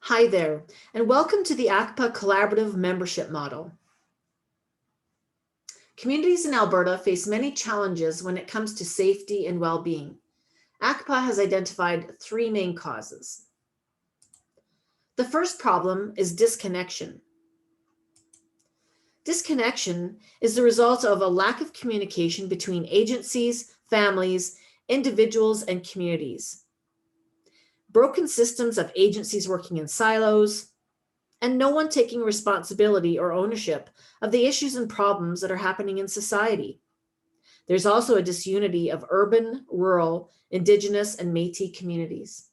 Hi there, and welcome to the Akpa Collaborative Membership Model. Communities in Alberta face many challenges when it comes to safety and well-being. Akpa has identified three main causes. The first problem is disconnection. Disconnection is the result of a lack of communication between agencies, families, individuals, and communities. Broken systems of agencies working in silos, and no one taking responsibility or ownership of the issues and problems that are happening in society. There's also a disunity of urban, rural, Indigenous, and Métis communities.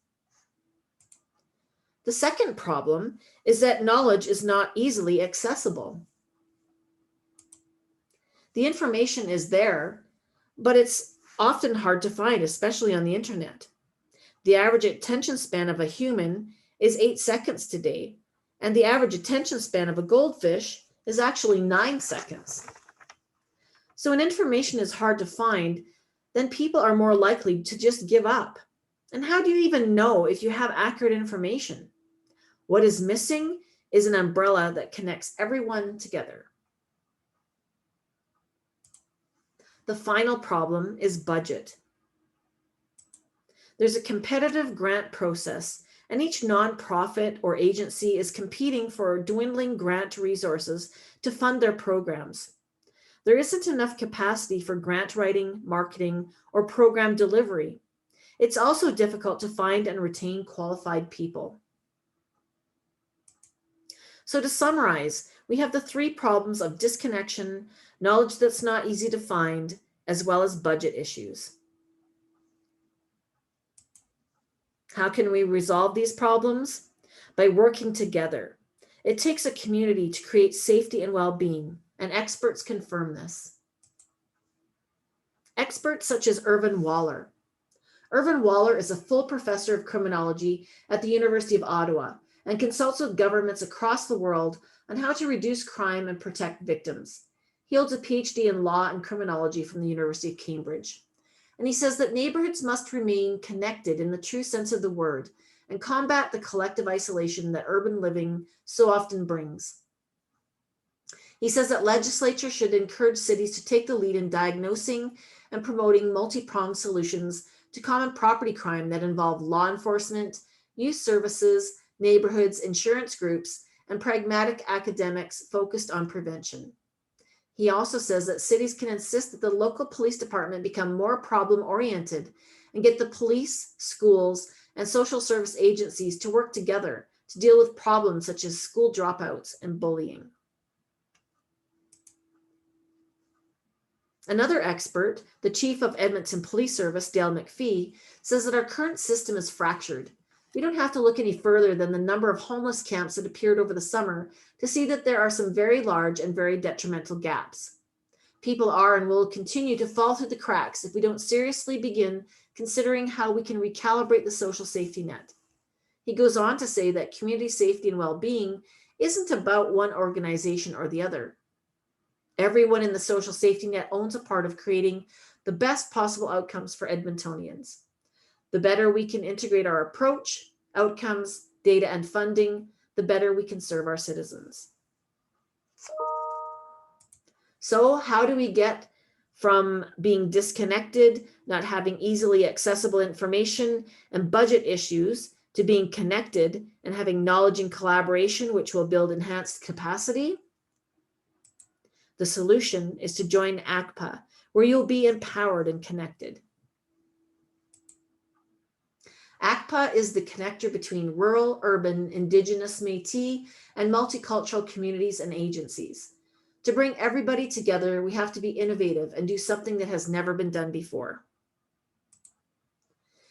The second problem is that knowledge is not easily accessible. The information is there, but it's often hard to find, especially on the internet. The average attention span of a human is 8 seconds today, and the average attention span of a goldfish is actually 9 seconds. So when information is hard to find, then people are more likely to just give up. And how do you even know if you have accurate information? What is missing is an umbrella that connects everyone together. The final problem is budget. There's a competitive grant process, and each nonprofit or agency is competing for dwindling grant resources to fund their programs. There isn't enough capacity for grant writing, marketing, or program delivery. It's also difficult to find and retain qualified people. So to summarize, we have the three problems of disconnection, knowledge that's not easy to find, as well as budget issues. How can we resolve these problems? By working together. It takes a community to create safety and well-being, and experts confirm this. Experts such as Irvin Waller. Irvin Waller is a full professor of criminology at the University of Ottawa and consults with governments across the world on how to reduce crime and protect victims. He holds a PhD in law and criminology from the University of Cambridge. And he says that neighborhoods must remain connected in the true sense of the word and combat the collective isolation that urban living so often brings. He says that legislatures should encourage cities to take the lead in diagnosing and promoting multi-pronged solutions to common property crime that involve law enforcement, youth services, neighborhoods, insurance groups, and pragmatic academics focused on prevention. He also says that cities can insist that the local police department become more problem-oriented and get the police, schools, and social service agencies to work together to deal with problems such as school dropouts and bullying. Another expert, the chief of Edmonton Police Service, Dale McPhee, says that our current system is fractured. We don't have to look any further than the number of homeless camps that appeared over the summer to see that there are some very large and very detrimental gaps. People are and will continue to fall through the cracks if we don't seriously begin considering how we can recalibrate the social safety net. He goes on to say that community safety and well-being isn't about one organization or the other. Everyone in the social safety net owns a part of creating the best possible outcomes for Edmontonians. The better we can integrate our approach, outcomes, data, and funding, the better we can serve our citizens. So how do we get from being disconnected, not having easily accessible information, and budget issues to being connected and having knowledge and collaboration, which will build enhanced capacity? The solution is to join Akpa, where you'll be empowered and connected. Akpa is the connector between rural, urban, Indigenous, Métis, and multicultural communities and agencies. To bring everybody together, we have to be innovative and do something that has never been done before.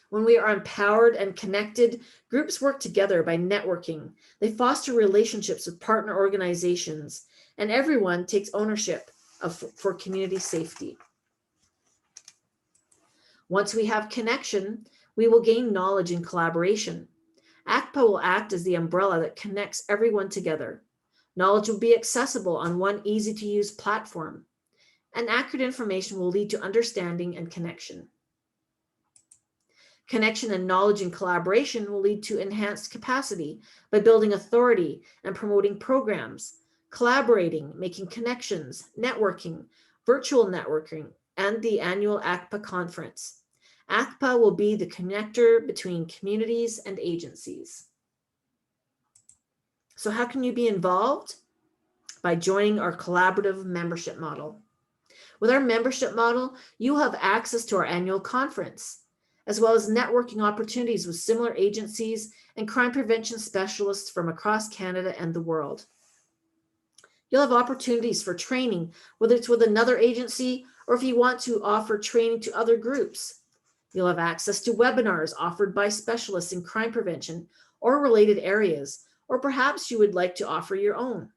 When we are empowered and connected, groups work together by networking. They foster relationships with partner organizations, and everyone takes ownership for community safety. Once we have connection, we will gain knowledge and collaboration. Akpa will act as the umbrella that connects everyone together. Knowledge will be accessible on one easy-to-use platform, and accurate information will lead to understanding and connection. Connection and knowledge and collaboration will lead to enhanced capacity by building authority and promoting programs, collaborating, making connections, networking, virtual networking, and the annual Akpa conference. Akpa will be the connector between communities and agencies. So how can you be involved? By joining our collaborative membership model. With our membership model, you have access to our annual conference, as well as networking opportunities with similar agencies and crime prevention specialists from across Canada and the world. You'll have opportunities for training, whether it's with another agency or if you want to offer training to other groups. You'll have access to webinars offered by specialists in crime prevention or related areas, or perhaps you would like to offer your own.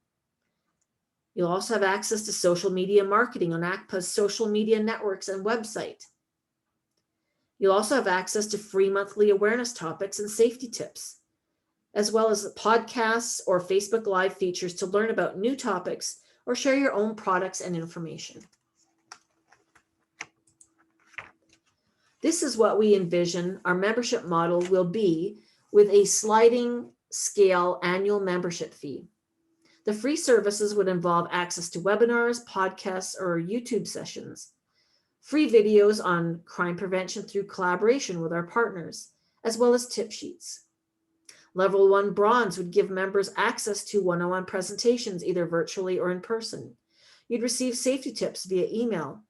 You'll also have access to social media marketing on Akpa's social media networks and website. You'll also have access to free monthly awareness topics and safety tips, as well as podcasts or Facebook Live features to learn about new topics or share your own products and information. This is what we envision our membership model will be, with a sliding scale annual membership fee. The free services would involve access to webinars, podcasts, or YouTube sessions, free videos on crime prevention through collaboration with our partners, as well as tip sheets. Level 1 Bronze would give members access to one-on-one presentations, either virtually or in person. You'd receive safety tips via email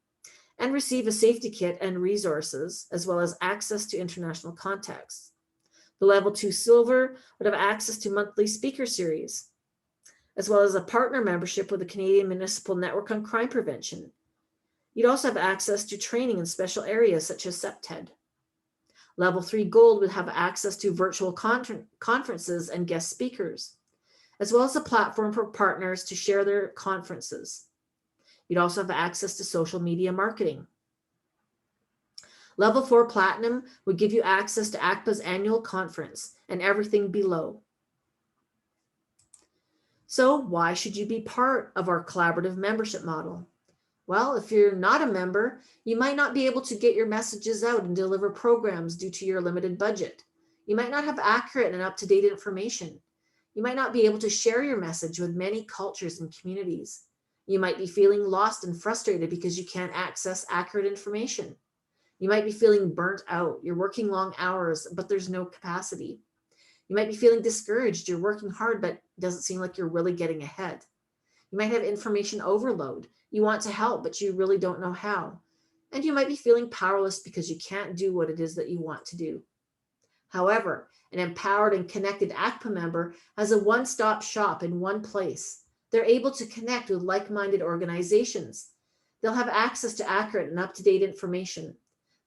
and receive a safety kit and resources, as well as access to international contacts. The Level 2 Silver would have access to monthly speaker series, as well as a partner membership with the Canadian Municipal Network on Crime Prevention. You'd also have access to training in special areas such as CEPTED. Level 3 Gold would have access to virtual conferences and guest speakers, as well as a platform for partners to share their conferences. You'd also have access to social media marketing. Level 4 Platinum would give you access to Akpa's annual conference and everything below. So why should you be part of our collaborative membership model? Well, if you're not a member, you might not be able to get your messages out and deliver programs due to your limited budget. You might not have accurate and up-to-date information. You might not be able to share your message with many cultures and communities. You might be feeling lost and frustrated because you can't access accurate information. You might be feeling burnt out. You're working long hours, but there's no capacity. You might be feeling discouraged. You're working hard, but it doesn't seem like you're really getting ahead. You might have information overload. You want to help, but you really don't know how. And you might be feeling powerless because you can't do what it is that you want to do. However, an empowered and connected Akpa member has a one-stop shop in one place. They're able to connect with like-minded organizations. They'll have access to accurate and up-to-date information.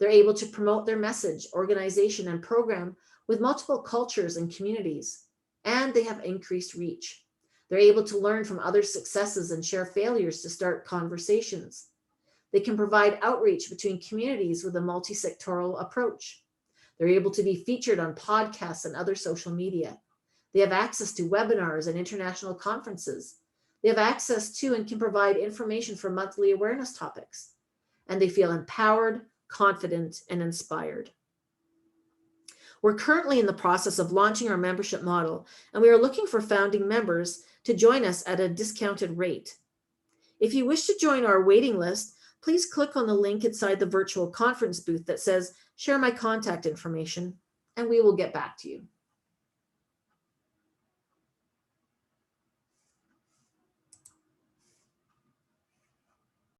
They're able to promote their message, organization, and program with multiple cultures and communities. And they have increased reach. They're able to learn from others' successes and share failures to start conversations. They can provide outreach between communities with a multi-sectoral approach. They're able to be featured on podcasts and other social media. They have access to webinars and international conferences. They have access to and can provide information for monthly awareness topics. And they feel empowered, confident, and inspired. We're currently in the process of launching our membership model, and we are looking for founding members to join us at a discounted rate. If you wish to join our waiting list, please click on the link inside the virtual conference booth that says, "Share my contact information," and we will get back to you.